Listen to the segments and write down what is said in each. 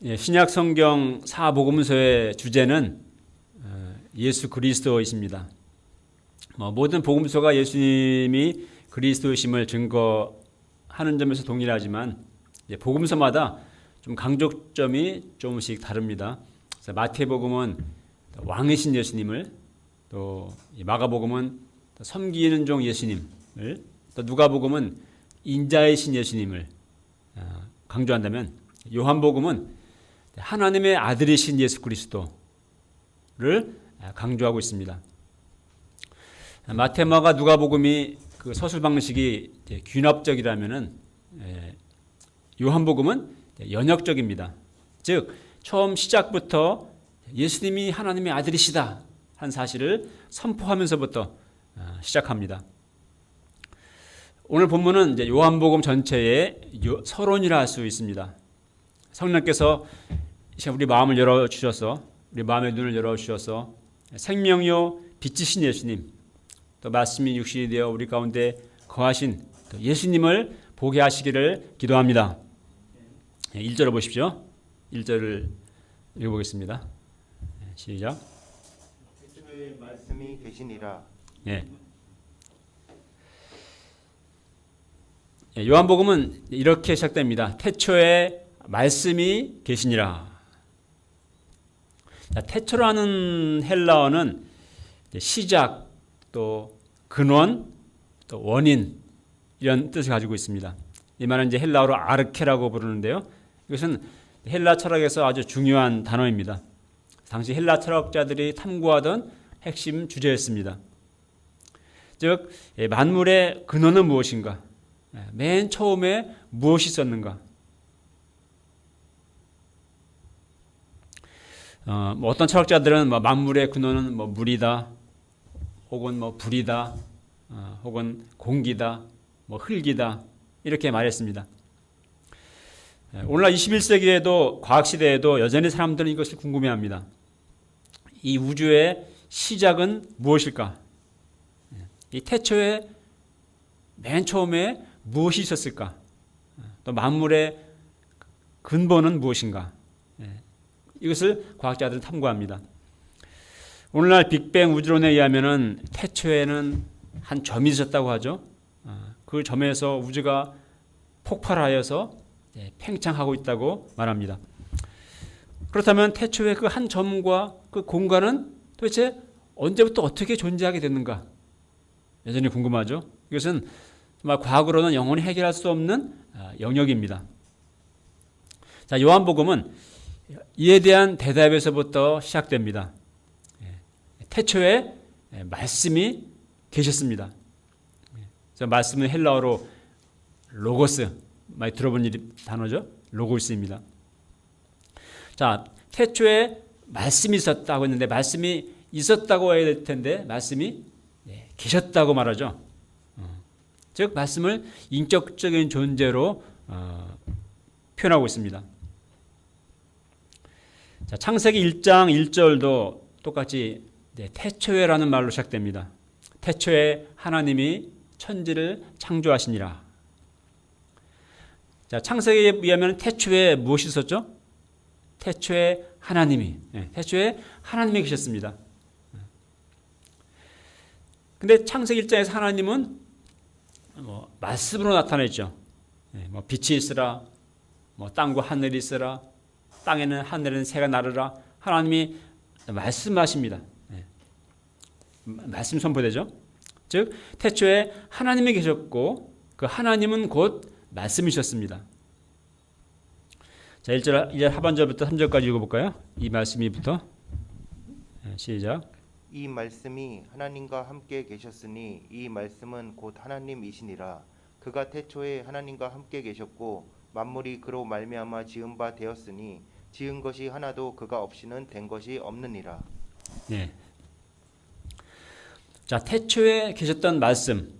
신약 성경 사복음서의 주제는 예수 그리스도이십니다. 모든 복음서가 예수님이 그리스도이심을 증거하는 점에서 동일하지만 복음서마다 좀 강조점이 조금씩 다릅니다. 그래서 마태복음은 왕이신 예수님을, 또 마가복음은 섬기는 종 예수님을, 또 누가복음은 인자이신 예수님을 강조한다면 요한복음은 하나님의 아들이신 예수 그리스도를 강조하고 있습니다. 마태, 마가, 누가복음이 그 서술 방식이 귀납적이라면은 요한복음은 연역적입니다. 즉 처음 시작부터 예수님이 하나님의 아들이시다 한 사실을 선포하면서부터 시작합니다. 오늘 본문은 이제 요한복음 전체의 서론이라 할 수 있습니다. 성령께서 우리 마음을 열어주셔서, 우리 마음의 눈을 열어주셔서 생명이요 빛이신 예수님, 또 말씀이 육신이 되어 우리 가운데 거하신 예수님을 보게 하시기를 기도합니다. 1절을 보십시오. 1절을 읽어보겠습니다. 시작. 태초에 말씀이 계시니라. 요한복음은 이렇게 시작됩니다. 태초에 말씀이 계시니라. 태초라는 헬라어는 시작, 또 근원, 또 원인 이런 뜻을 가지고 있습니다. 이 말은 이제 헬라어로 아르케라고 부르는데요. 이것은 헬라 철학에서 아주 중요한 단어입니다. 당시 헬라 철학자들이 탐구하던 핵심 주제였습니다. 즉 만물의 근원은 무엇인가? 맨 처음에 무엇이 있었는가? 어떤 철학자들은 만물의 근원은 물이다, 혹은 불이다, 혹은 공기다, 흙이다 이렇게 말했습니다. 오늘날 21세기에도 과학시대에도 여전히 사람들은 이것을 궁금해합니다. 이 우주의 시작은 무엇일까? 이 태초에 맨 처음에 무엇이 있었을까? 또 만물의 근본은 무엇인가? 이것을 과학자들은 탐구합니다. 오늘날 빅뱅 우주론에 의하면 태초에는 한 점이 있었다고 하죠. 그 점에서 우주가 폭발하여서 팽창하고 있다고 말합니다. 그렇다면 태초에 그 한 점과 그 공간은 도대체 언제부터 어떻게 존재하게 됐는가? 여전히 궁금하죠. 이것은 정말 과학으로는 영원히 해결할 수 없는 영역입니다. 자, 요한복음은 이에 대한 대답에서부터 시작됩니다. 태초에 말씀이 계셨습니다. 말씀은 헬라어로 로고스, 많이 들어본 단어죠. 로고스입니다. 자, 태초에 말씀이 있었다고 했는데 말씀이 있었다고 해야 될 텐데 말씀이 계셨다고 말하죠. 즉 말씀을 인격적인 존재로 표현하고 있습니다. 자, 창세기 1장 1절도 똑같이 태초에라는 말로 시작됩니다. 태초에 하나님이 천지를 창조하시니라. 자, 창세기에 의하면 태초에 무엇이 있었죠? 태초에 하나님이 계셨습니다. 근데 창세기 1장에서 하나님은 말씀으로 나타냈죠. 빛이 있으라, 땅과 하늘이 있으라, 땅에는 하늘에는 새가 나르라. 하나님이 말씀하십니다. 말씀 선포되죠. 즉 태초에 하나님이 계셨고 그 하나님은 곧 말씀이셨습니다. 자, 1절 하반절부터 3절까지 읽어볼까요? 이 말씀이부터 시작. 이 말씀이 하나님과 함께 계셨으니 이 말씀은 곧 하나님이시니라. 그가 태초에 하나님과 함께 계셨고 만물이 그로 말미암아 지은 바 되었으니 지은 것이 하나도 그가 없이는 된 것이 없느니라. 네. 자, 태초에 계셨던 말씀,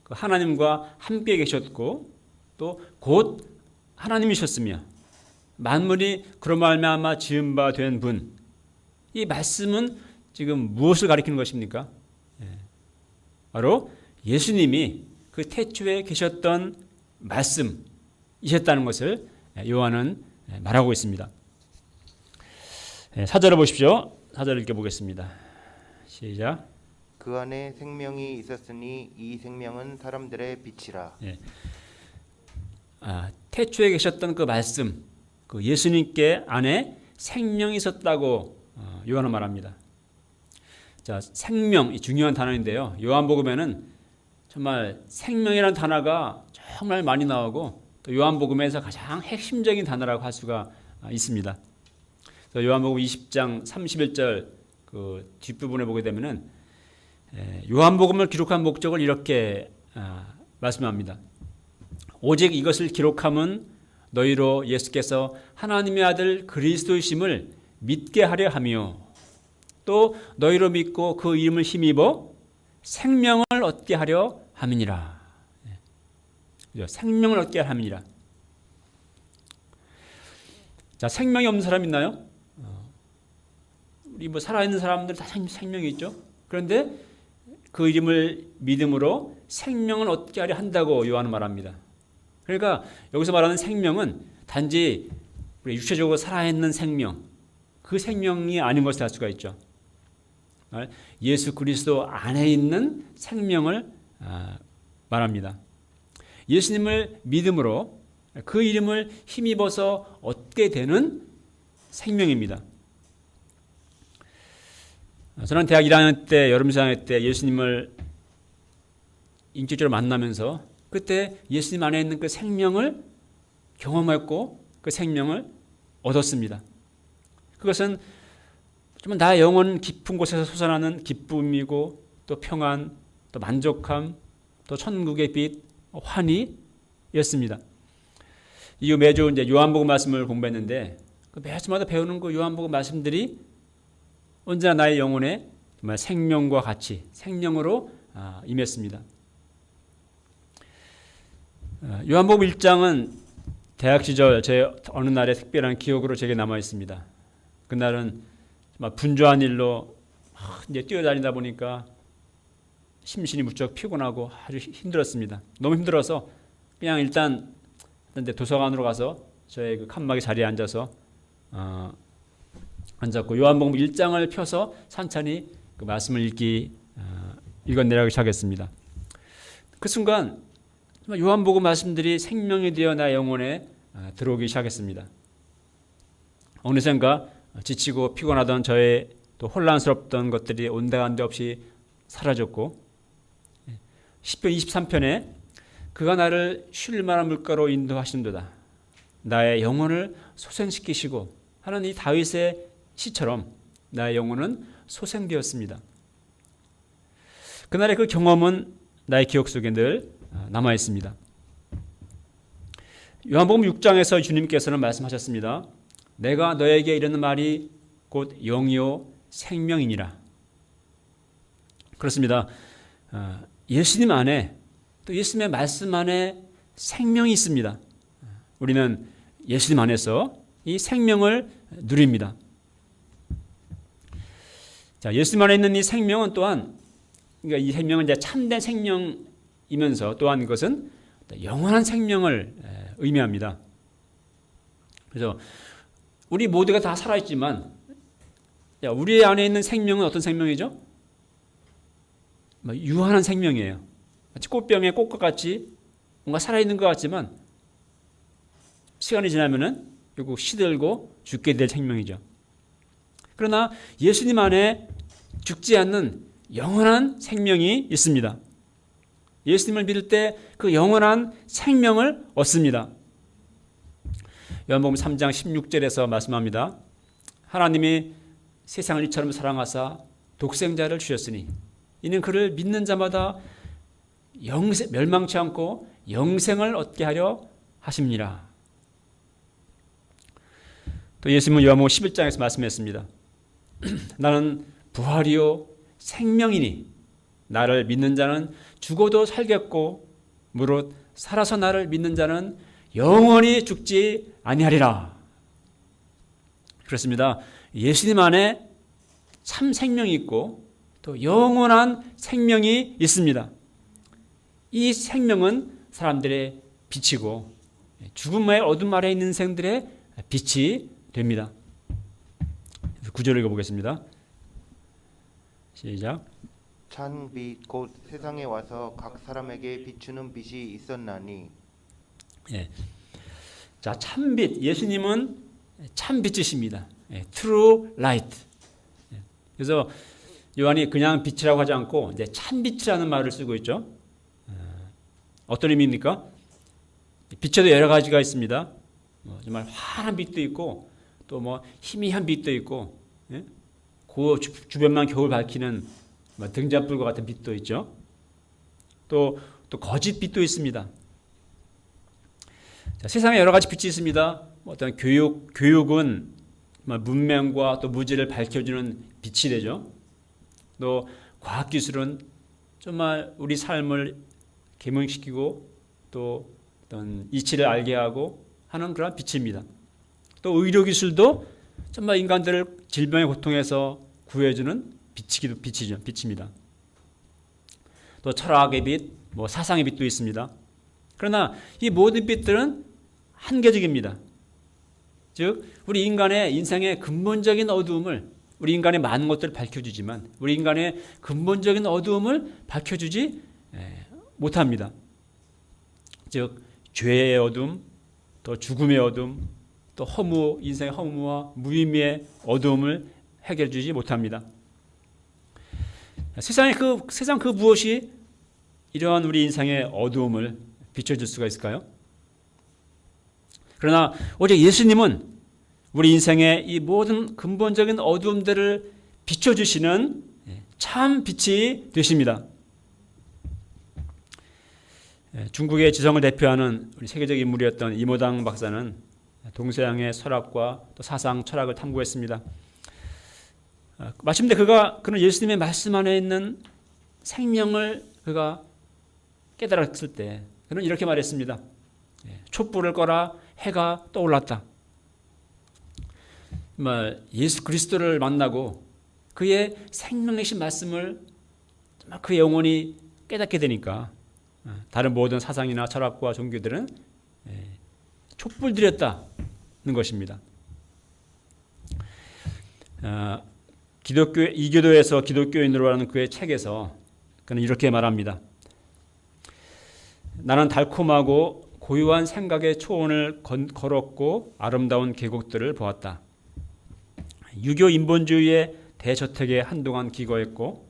하나님과 함께 계셨고 또 곧 하나님이셨으며 만물이 그로 말미암아 지은 바 된 분, 이 말씀은 지금 무엇을 가리키는 것입니까? 바로 예수님이 그 태초에 계셨던 말씀이셨다는 것을 요한은 말하고 있습니다. 4절을 보십시오. 4절을 읽어보겠습니다. 시작. 그 안에 생명이 있었으니 이 생명은 사람들의 빛이라. 태초에 계셨던 그 말씀, 그 예수님께 안에 생명이 있었다고 요한은 말합니다. 자, 생명, 이 중요한 단어인데요. 요한복음에는 정말 생명이라는 단어가 정말 많이 나오고 또 요한복음에서 가장 핵심적인 단어라고 할 수가 있습니다. 요한복음 20장 31절 그 뒷부분에 보게 되면은 요한복음을 기록한 목적을 이렇게 말씀합니다. 오직 이것을 기록함은 너희로 예수께서 하나님의 아들 그리스도이심을 믿게 하려 하며 또 너희로 믿고 그 이름을 힘입어 생명을 얻게 하려 함이니라. 생명을 얻게 하려 함이니라. 자, 생명이 없는 사람 있나요? 우리 뭐 살아있는 사람들 다 생명이 있죠. 그런데 그 이름을 믿음으로 생명을 얻게 하려 한다고 요한은 말합니다. 그러니까 여기서 말하는 생명은 단지 우리 육체적으로 살아있는 생명, 그 생명이 아닌 것을 알 수가 있죠. 예수 그리스도 안에 있는 생명을 말합니다. 예수님을 믿음으로 그 이름을 힘입어서 얻게 되는 생명입니다. 저는 대학 1학년 때 여름방학 때 예수님을 인격적으로 만나면서 그때 예수님 안에 있는 그 생명을 경험했고 그 생명을 얻었습니다. 그것은 정말 나의 영혼 깊은 곳에서 솟아나는 기쁨이고 또 평안, 또 만족함, 또 천국의 빛, 환희였습니다. 이후 매주 이제 요한복음 말씀을 공부했는데 그 매주마다 배우는 그 요한복음 말씀들이 언제나 나의 영혼에 정말 생명과 같이 생명으로 임했습니다. 요한복음 1장은 대학 시절 제 어느 날의 특별한 기억으로 제게 남아 있습니다. 그날은 정말 분주한 일로 이제 뛰어다니다 보니까 심신이 무척 피곤하고 아주 힘들었습니다. 너무 힘들어서 그냥 일단 도서관으로 가서 저의 그 칸막이 자리에 앉아서 앉았고 요한복음 1장을 펴서 찬찬히 그 말씀을 읽어내려고 시작했습니다. 그 순간 요한복음 말씀들이 생명이 되어 나의 영혼에 들어오기 시작했습니다. 어느샌가 지치고 피곤하던 저의 또 혼란스럽던 것들이 온데간데 없이 사라졌고 시편 23편에 그가 나를 쉴 만한 물가로 인도하시는도다. 나의 영혼을 소생시키시고 하는 이 다윗의 시처럼 나의 영혼은 소생되었습니다. 그날의 그 경험은 나의 기억 속에 늘 남아 있습니다. 요한복음 6장에서 주님께서는 말씀하셨습니다. 내가 너에게 이르는 말이 곧 영이요 생명이니라. 그렇습니다. 예수님 안에 또 예수님의 말씀 안에 생명이 있습니다. 우리는 예수님 안에서 이 생명을 누립니다. 자, 예수님 안에 있는 이 생명은 또한 그러니까 이 생명은 이제 참된 생명이면서 또한 그것은 영원한 생명을 의미합니다. 그래서 우리 모두가 다 살아있지만 우리 안에 있는 생명은 어떤 생명이죠? 유한한 생명이에요. 마치 꽃병에 꽃과 같이 뭔가 살아있는 것 같지만 시간이 지나면은 결국 시들고 죽게 될 생명이죠. 그러나 예수님 안에 죽지 않는 영원한 생명이 있습니다. 예수님을 믿을 때 그 영원한 생명을 얻습니다. 요한복음 3장 16절에서 말씀합니다. 하나님이 세상을 이처럼 사랑하사 독생자를 주셨으니 이는 그를 믿는 자마다 멸망치 않고 영생을 얻게 하려 하심니라. 또 예수님은 요한복음 11장에서 말씀했습니다. 나는 부활이요 생명이니 나를 믿는 자는 죽어도 살겠고 무릇 살아서 나를 믿는 자는 영원히 죽지 아니하리라. 그렇습니다. 예수님 안에 참 생명이 있고 또 영원한 생명이 있습니다. 이 생명은 사람들의 빛이고 죽음의 어둠 아래 있는 생들의 빛이 됩니다. 구절을 읽어보겠습니다. 시작. 찬 빛 곧 세상에 와서 각 사람에게 비추는 빛이 있었나니. 예. 자, 참빛. 예수님은 참빛이십니다. 예, true light. 예. 그래서 요한이 그냥 빛이라고 하지 않고 이제 참빛이라는 말을 쓰고 있죠. 어떤 의미입니까? 빛에도 여러 가지가 있습니다. 정말 환한 빛도 있고 또 뭐 희미한 빛도 있고, 예? 그 주변만 겨울 밝히는 등잔불과 같은 빛도 있죠. 또 거짓 빛도 있습니다. 자, 세상에 여러 가지 빛이 있습니다. 어떤 교육은 문명과 또 무지를 밝혀주는 빛이 되죠. 또 과학기술은 정말 우리 삶을 계몽시키고 또 어떤 이치를 알게 하고 하는 그런 빛입니다. 또 의료기술도 정말 인간들을 질병의 고통에서 구해주는 빛입니다. 또 철학의 빛, 사상의 빛도 있습니다. 그러나 이 모든 빛들은 한계적입니다. 즉 우리 인간의 인생의 근본적인 어두움을, 우리 인간의 많은 것들을 밝혀주지만 우리 인간의 근본적인 어두움을 밝혀주지 못합니다. 즉 죄의 어둠, 또 죽음의 어둠, 또 인생의 허무와 무의미의 어두움을 해결해주지 못합니다. 세상 그 무엇이 이러한 우리 인생의 어두움을 비춰줄 수가 있을까요? 그러나 오직 예수님은 우리 인생의 이 모든 근본적인 어두움들을 비춰주시는 참 빛이 되십니다. 중국의 지성을 대표하는 우리 세계적 인물이었던 이모당 박사는 동서양의 철학과 또 사상, 철학을 탐구했습니다. 마침내 그는 예수님의 말씀 안에 있는 생명을 그가 깨달았을 때 그는 이렇게 말했습니다. 촛불을 꺼라 해가 떠올랐다. 정말 예수 그리스도를 만나고 그의 생명이신 말씀을 정말 그의 영혼이 깨닫게 되니까 다른 모든 사상이나 철학과 종교들은 촛불들이었다는 것입니다. 이교도에서 기독교인으로 하는 그의 책에서 그는 이렇게 말합니다. 나는 달콤하고 고요한 생각의 초원을 걸었고 아름다운 계곡들을 보았다. 유교 인본주의의 대저택에 한동안 기거했고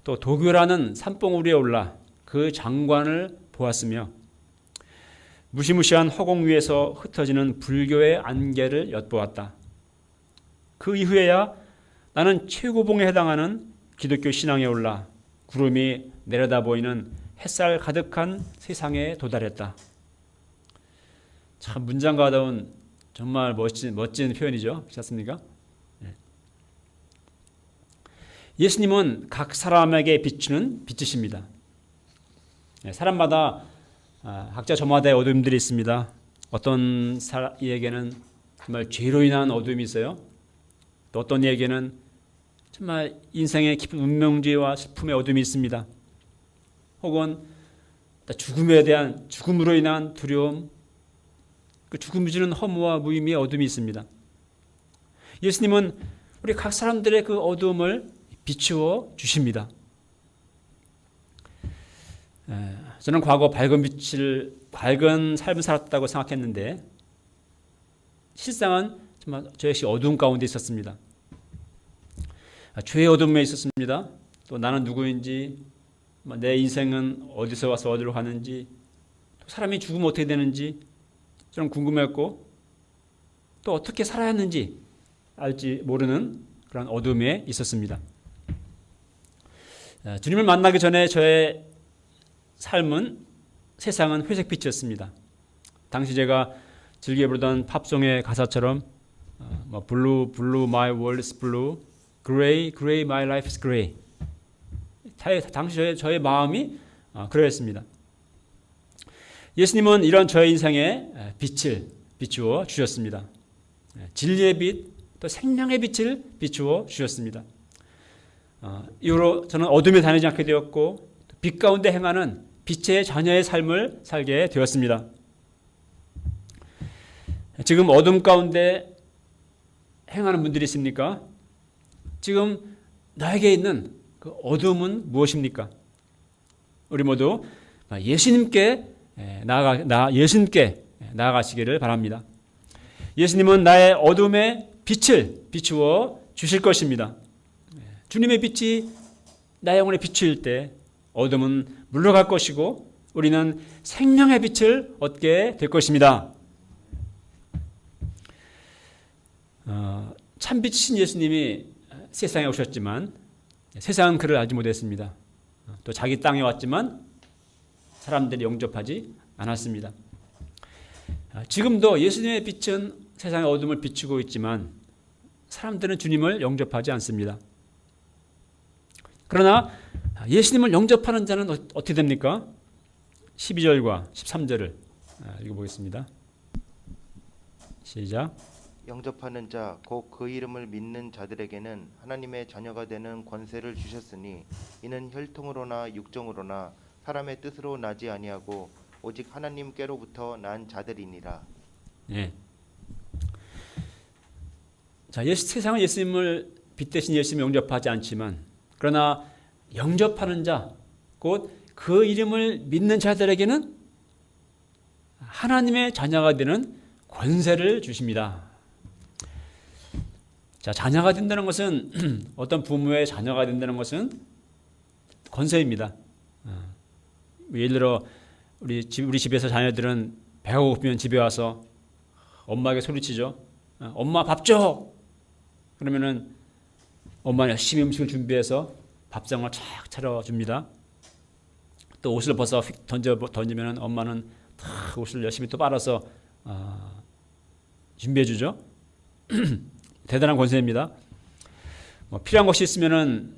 또 도교라는 산봉 위에 올라 그 장관을 보았으며 무시무시한 허공 위에서 흩어지는 불교의 안개를 엿보았다. 그 이후에야 나는 최고봉에 해당하는 기독교 신앙에 올라 구름이 내려다 보이는 햇살 가득한 세상에 도달했다. 참 문장가다운 정말 멋진 표현이죠. 그렇지 않습니까? 예수님은 각 사람에게 비추는 빛이십니다. 사람마다 각자 저마다의 어둠들이 있습니다. 어떤 이에게는 정말 죄로 인한 어둠이 있어요. 또 어떤 이에게는 정말 인생의 깊은 운명주의와 슬픔의 어둠이 있습니다. 혹은 죽음으로 인한 두려움, 그 죽음이 주는 허무와 무의미의 어둠이 있습니다. 예수님은 우리 각 사람들의 그 어둠을 비추어 주십니다. 저는 과거 밝은 삶을 살았다고 생각했는데 실상은 정말 저 역시 어두운 가운데 있었습니다. 죄의 어둠에 있었습니다. 또 나는 누구인지, 내 인생은 어디서 와서 어디로 가는지, 또 사람이 죽으면 어떻게 되는지 저는 궁금했고 또 어떻게 살아야 하는지 알지 모르는 그런 어둠에 있었습니다. 주님을 만나기 전에 저의 세상은 회색빛이었습니다. 당시 제가 즐겨 부르던 팝송의 가사처럼 blue, blue, my world is blue, gray, gray, my life is gray. 당시 저의 마음이 그러했습니다. 예수님은 이런 저의 인생에 빛을 비추어 주셨습니다. 진리의 빛, 또 생명의 빛을 비추어 주셨습니다. 이후로 저는 어둠에 다니지 않게 되었고 빛 가운데 행하는 빛의 자녀의 삶을 살게 되었습니다. 지금 어둠 가운데 행하는 분들이 있습니까? 지금 나에게 있는 그 어둠은 무엇입니까? 우리 모두 예수님께 나아가시기를 바랍니다. 예수님은 나의 어둠에 빛을 비추어 주실 것입니다. 주님의 빛이 나의 영혼의 빛일 때 어둠은 물러갈 것이고 우리는 생명의 빛을 얻게 될 것입니다. 참빛이신 예수님이 세상에 오셨지만 세상은 그를 알지 못했습니다. 또 자기 땅에 왔지만 사람들이 영접하지 않았습니다. 지금도 예수님의 빛은 세상의 어둠을 비추고 있지만 사람들은 주님을 영접하지 않습니다. 그러나 예수님을 영접하는 자는 어떻게 됩니까? 12절과 13절을 읽어보겠습니다. 시작. 영접하는 자 곧 그 이름을 믿는 자들에게는 하나님의 자녀가 되는 권세를 주셨으니 이는 혈통으로나 육정으로나 사람의 뜻으로 나지 아니하고 오직 하나님께로부터 난 자들이니라. 예. 자, 세상은 예수님을 빛 대신 예수님을 영접하지 않지만 그러나 영접하는 자 곧 그 이름을 믿는 자들에게는 하나님의 자녀가 되는 권세를 주십니다. 자, 자녀가 된다는 것은 어떤 부모의 자녀가 된다는 것은 권세입니다. 예를 들어 우리 집에서 자녀들은 배가 고프면 집에 와서 엄마에게 소리치죠. 엄마 밥 줘. 그러면은 엄마는 열심히 음식을 준비해서 밥상을 착 차려줍니다. 또 옷을 벗어 휙 던지면 엄마는 다 옷을 열심히 또 빨아서 준비해주죠. 대단한 권세입니다. 필요한 것이 있으면은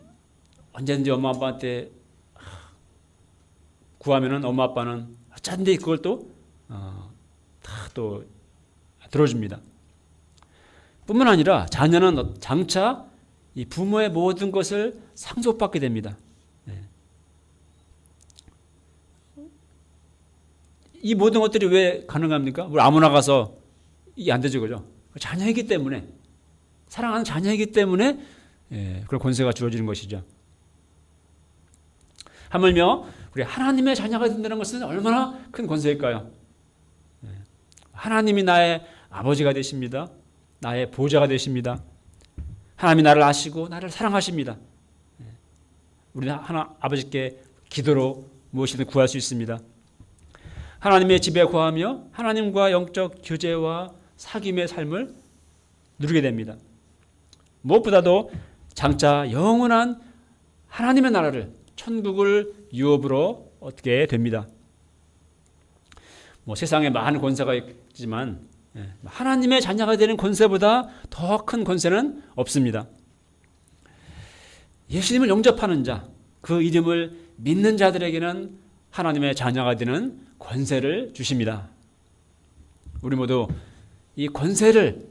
언제든지 엄마 아빠한테 구하면은 엄마 아빠는 어쩐지 그걸 또 들어줍니다. 뿐만 아니라 자녀는 장차 이 부모의 모든 것을 상속받게 됩니다. 이 모든 것들이 왜 가능합니까? 우리 아무나 가서 이게 안 되죠, 그죠? 자녀이기 때문에, 사랑하는 자녀이기 때문에 그런 권세가 주어지는 것이죠. 하물며 우리 하나님의 자녀가 된다는 것은 얼마나 큰 권세일까요? 하나님이 나의 아버지가 되십니다. 나의 보호자가 되십니다. 하나님이 나를 아시고 나를 사랑하십니다. 우리는 아버지께 기도로 무엇이든 구할 수 있습니다. 하나님의 집에 거하며 하나님과 영적 교제와 사귐의 삶을 누리게 됩니다. 무엇보다도 장차 영원한 하나님의 나라를, 천국을 유업으로 얻게 됩니다. 세상에 많은 권세가 있지만 하나님의 자녀가 되는 권세보다 더 큰 권세는 없습니다. 예수님을 영접하는 자, 그 이름을 믿는 자들에게는 하나님의 자녀가 되는 권세를 주십니다. 우리 모두 이 권세를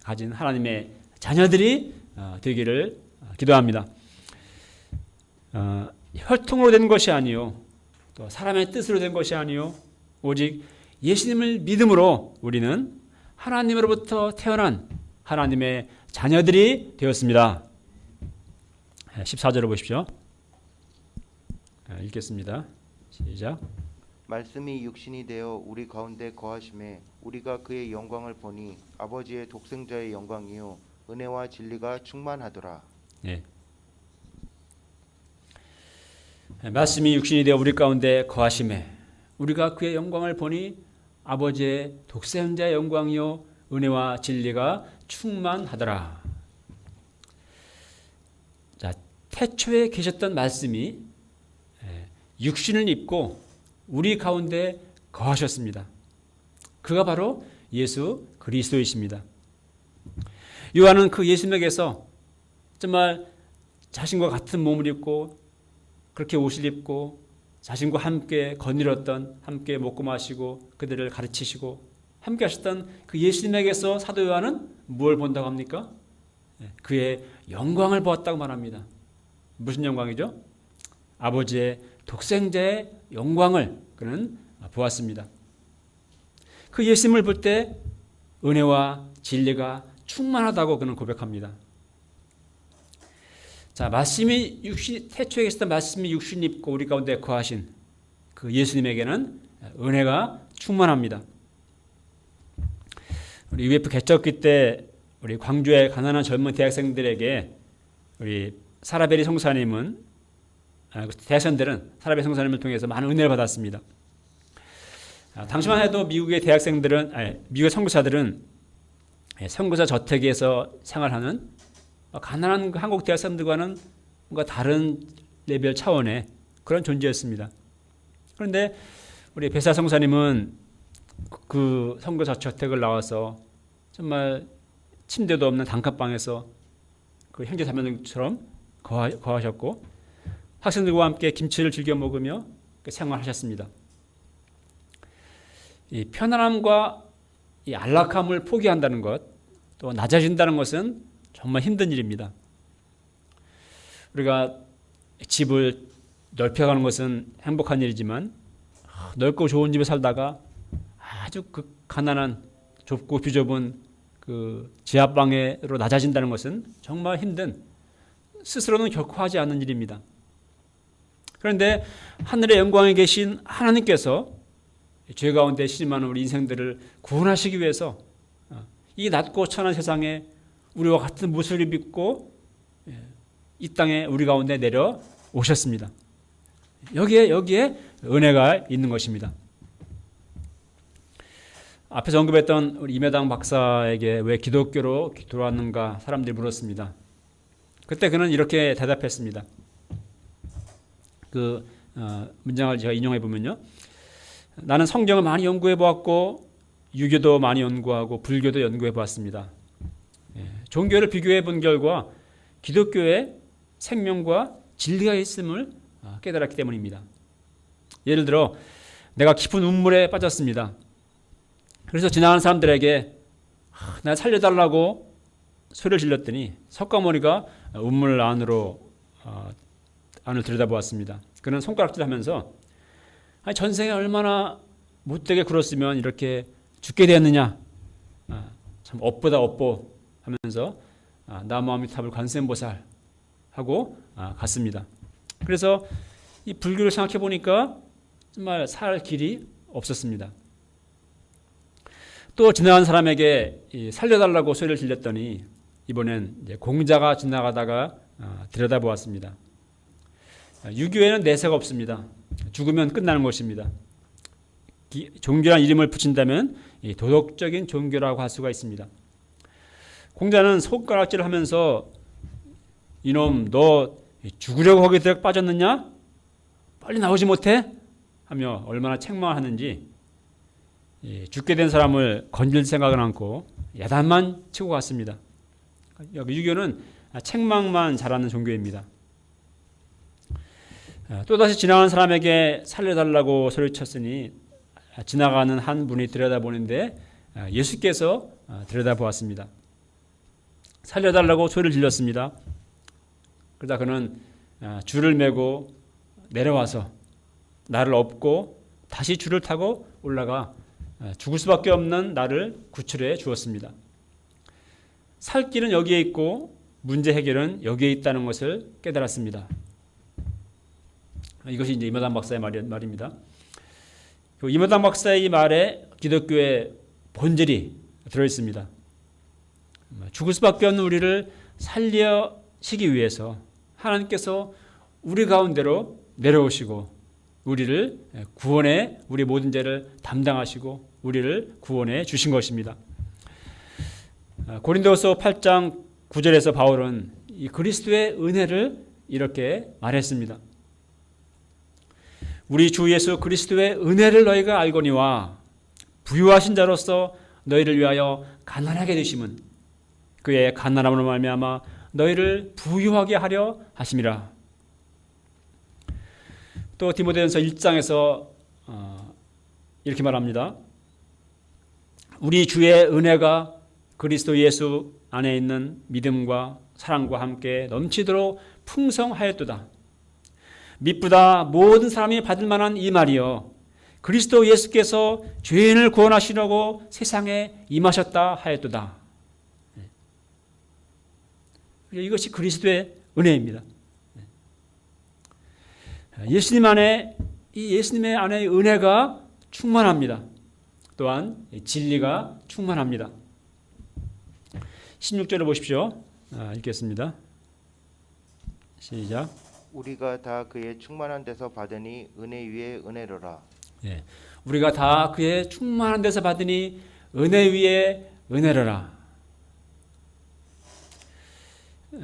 가진 하나님의 자녀들이 되기를 기도합니다. 혈통으로 된 것이 아니요, 또 사람의 뜻으로 된 것이 아니요, 오직 예수님을 믿음으로 우리는 하나님으로부터 태어난 하나님의 자녀들이 되었습니다. 14절을 보십시오. 읽겠습니다. 시작. 말씀이 육신이 되어 우리 가운데 거하심에 우리가 그의 영광을 보니 아버지의 독생자의 영광이요 은혜와 진리가 충만하더라. 예. 말씀이 육신이 되어 우리 가운데 거하심에 우리가 그의 영광을 보니 아버지의 독생자의 영광이요 은혜와 진리가 충만하더라. 자, 태초에 계셨던 말씀이 육신을 입고 우리 가운데 거하셨습니다. 그가 바로 예수 그리스도이십니다. 요한은 그 예수님에게서 정말 자신과 같은 몸을 입고 그렇게 옷을 입고 자신과 함께 거닐었던, 함께 먹고 마시고 그들을 가르치시고 함께 하셨던 그 예수님에게서 사도 요한은 무엇을 본다고 합니까? 그의 영광을 보았다고 말합니다. 무슨 영광이죠? 아버지의 독생자의 영광을 그는 보았습니다. 그 예수님을 볼 때 은혜와 진리가 충만하다고 그는 고백합니다. 자, 말씀이 태초에 계셨던 말씀이 육신 입고 우리 가운데 거하신 그 예수님에게는 은혜가 충만합니다. 우리 UF 개척기 때 우리 광주의 가난한 젊은 대학생들에게 우리 사라베리 성사님은 대학생들은 사라베리 성사님을 통해서 많은 은혜를 받았습니다. 당시만 해도 미국의 미국의 선교사들은 선교사 저택에서 생활하는 가난한 한국 대학생들과는 뭔가 다른 레벨 차원의 그런 존재였습니다. 그런데 우리 배사 성사님은 그 선교사 저택을 나와서 정말 침대도 없는 단칸방에서 그 형제 자매들처럼 거하셨고 학생들과 함께 김치를 즐겨 먹으며 생활하셨습니다. 이 편안함과 이 안락함을 포기한다는 것, 또 낮아진다는 것은 정말 힘든 일입니다. 우리가 집을 넓혀가는 것은 행복한 일이지만 넓고 좋은 집에 살다가 아주 그 가난한 좁고 비좁은 그 지하방으로 낮아진다는 것은 정말 힘든, 스스로는 결코 하지 않는 일입니다. 그런데 하늘의 영광에 계신 하나님께서 죄 가운데 신음하는 우리 인생들을 구원하시기 위해서 이 낮고 천한 세상에 우리와 같은 모습을 입고 이 땅에 우리 가운데 내려 오셨습니다. 여기에 은혜가 있는 것입니다. 앞에서 언급했던 우리 임혜당 박사에게 왜 기독교로 들어왔는가 사람들이 물었습니다. 그때 그는 이렇게 대답했습니다. 그 문장을 제가 인용해 보면요. 나는 성경을 많이 연구해 보았고 유교도 많이 연구하고 불교도 연구해 보았습니다. 종교를 비교해 본 결과 기독교에 생명과 진리가 있음을 깨달았기 때문입니다. 예를 들어 내가 깊은 운물에 빠졌습니다. 그래서 지나가는 사람들에게 나 살려달라고 소리를 질렀더니 석가모니가 운물 안을 들여다보았습니다. 그는 손가락질하면서 전생에 얼마나 못되게 굴었으면 이렇게 죽게 되었느냐, 참 업보다 업보 하면서 나무아미타불 관세음보살 하고 갔습니다. 그래서 이 불교를 생각해 보니까 정말 살 길이 없었습니다. 또 지나간 사람에게 살려달라고 소리를 질렀더니 이번엔 이제 공자가 지나가다가 들여다보았습니다. 유교에는 내세가 없습니다. 죽으면 끝나는 것입니다. 종교란 이름을 붙인다면 도덕적인 종교라고 할 수가 있습니다. 공자는 손가락질을 하면서 이놈 너 죽으려고 거기에 빠졌느냐? 빨리 나오지 못해? 하며 얼마나 책망하는지 죽게 된 사람을 건질 생각은 않고 야단만 치고 갔습니다. 여기 유교는 책망만 잘하는 종교입니다. 또다시 지나가는 사람에게 살려달라고 소리쳤으니 지나가는 한 분이 들여다보는데 예수께서 들여다보았습니다. 살려달라고 소리를 질렀습니다. 그러다 그는 줄을 메고 내려와서 나를 업고 다시 줄을 타고 올라가 죽을 수밖에 없는 나를 구출해 주었습니다. 살 길은 여기에 있고 문제 해결은 여기에 있다는 것을 깨달았습니다. 이것이 이제 임혜당 박사의 말입니다. 임혜당 박사의 이 말에 기독교의 본질이 들어있습니다. 죽을 수밖에 없는 우리를 살려시기 위해서 하나님께서 우리 가운데로 내려오시고 우리를 구원해 우리 모든 죄를 담당하시고 우리를 구원해 주신 것입니다. 고린도서 8장 9절에서 바울은 이 그리스도의 은혜를 이렇게 말했습니다. 우리 주 예수 그리스도의 은혜를 너희가 알거니와 부유하신 자로서 너희를 위하여 가난하게 되심은 그의 가난함으로 말미암아 너희를 부유하게 하려 하심이라. 또 디모데전서 1장에서 이렇게 말합니다. 우리 주의 은혜가 그리스도 예수 안에 있는 믿음과 사랑과 함께 넘치도록 풍성하였도다. 미쁘다 모든 사람이 받을 만한 이 말이여 그리스도 예수께서 죄인을 구원하시려고 세상에 임하셨다 하였도다. 이것이 그리스도의 은혜입니다. 예수님의 안에 은혜가 충만합니다. 또한 진리가 충만합니다. 16절을 보십시오. 읽겠습니다. 시작. 우리가 다 그의 충만한 데서 받으니 은혜 위에 은혜로라. 예, 우리가 다 그의 충만한 데서 받으니 은혜 위에 은혜로라.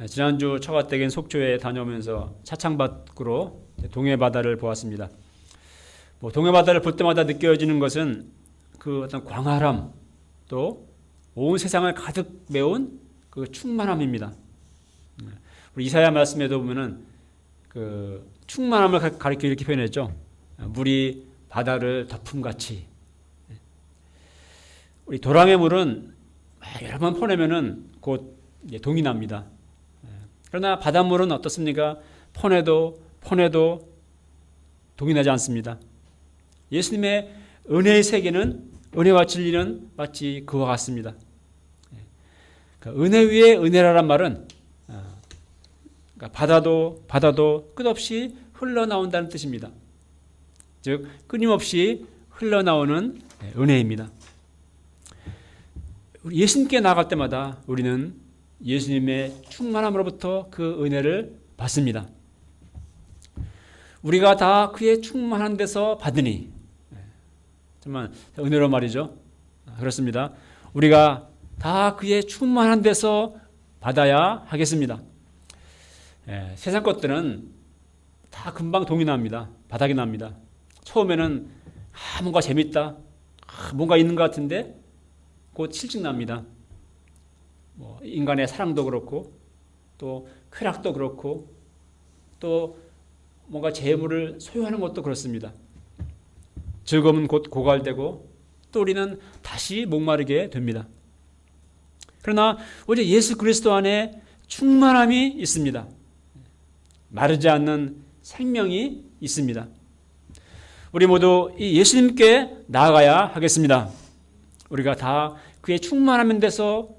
지난주 처가댁인 속초에 다녀오면서 차창 밖으로 동해 바다를 보았습니다. 동해 바다를 볼 때마다 느껴지는 것은 그 어떤 광활함, 또 온 세상을 가득 메운 그 충만함입니다. 우리 이사야 말씀에도 보면은 그 충만함을 가리켜 이렇게 표현했죠. 물이 바다를 덮음같이. 우리 도랑의 물은 여러 번 퍼내면은 곧 동이 납니다. 그러나 바닷물은 어떻습니까? 퍼내도 동이 나지 않습니다. 예수님의 은혜의 세계는, 은혜와 진리는 마치 그와 같습니다. 은혜 위에 은혜라란 말은 바다도 끝없이 흘러나온다는 뜻입니다. 즉 끊임없이 흘러나오는 은혜입니다. 예수님께 나아갈 때마다 우리는 예수님의 충만함으로부터 그 은혜를 받습니다. 우리가 다 그의 충만한 데서 받으니, 정말 은혜로 말이죠. 그렇습니다. 우리가 다 그의 충만한 데서 받아야 하겠습니다. 세상 것들은 다 금방 동이 납니다. 바닥이 납니다. 처음에는 뭔가 재밌다, 뭔가 있는 것 같은데 곧 실증 납니다. 인간의 사랑도 그렇고, 또 쾌락도 그렇고, 또 뭔가 재물을 소유하는 것도 그렇습니다. 즐거움은 곧 고갈되고, 또 우리는 다시 목마르게 됩니다. 그러나 오직 예수 그리스도 안에 충만함이 있습니다. 마르지 않는 생명이 있습니다. 우리 모두 이 예수님께 나아가야 하겠습니다. 우리가 다 그의 충만함인 데서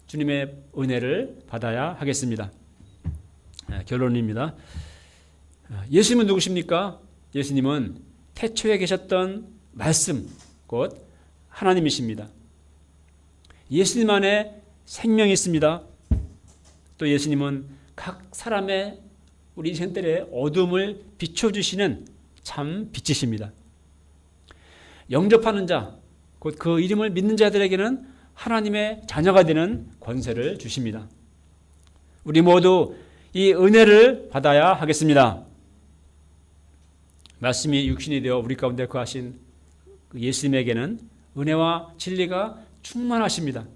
주님의 은혜를 받아야 하겠습니다. 결론입니다. 예수님은 누구십니까? 예수님은 태초에 계셨던 말씀, 곧 하나님이십니다. 예수님 안에 생명이 있습니다. 또 예수님은 각 사람의 우리 인생들의 어둠을 비춰주시는 참 빛이십니다. 영접하는 자, 곧 그 이름을 믿는 자들에게는 하나님의 자녀가 되는 권세를 주십니다. 우리 모두 이 은혜를 받아야 하겠습니다. 말씀이 육신이 되어 우리 가운데 거하신 예수님에게는 은혜와 진리가 충만하십니다.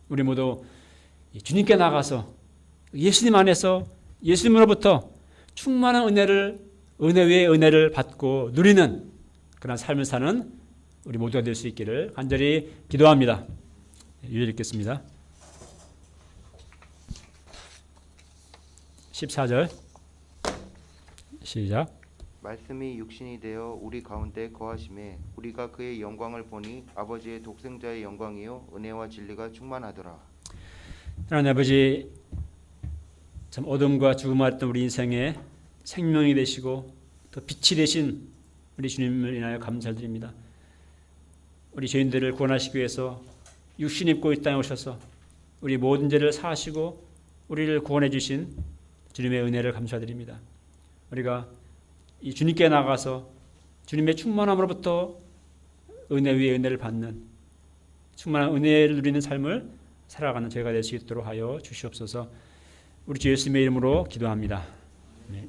우리 모두 주님께 나가서 예수님 안에서 예수님으로부터 충만한 은혜 위에 은혜를 받고 누리는 그런 삶을 사는 우리 모두가 될 수 있기를 간절히 기도합니다. 유절 읽겠습니다. 14절 시작. 말씀이 육신이 되어 우리 가운데 거하심에 우리가 그의 영광을 보니 아버지의 독생자의 영광이요 은혜와 진리가 충만하더라. 하나님 아버지, 참 어둠과 죽음 앓던 우리 인생에 생명이 되시고 또 빛이 되신 우리 주님을 인하여 감사드립니다. 우리 죄인들을 구원하시기 위해서 육신 입고 이 땅에 오셔서 우리 모든 죄를 사하시고 우리를 구원해 주신 주님의 은혜를 감사드립니다. 우리가 이 주님께 나가서 주님의 충만함으로부터 은혜 위에 은혜를 받는 충만한 은혜를 누리는 삶을 살아가는 저희가 될 수 있도록 하여 주시옵소서. 우리 주 예수님의 이름으로 기도합니다. 네.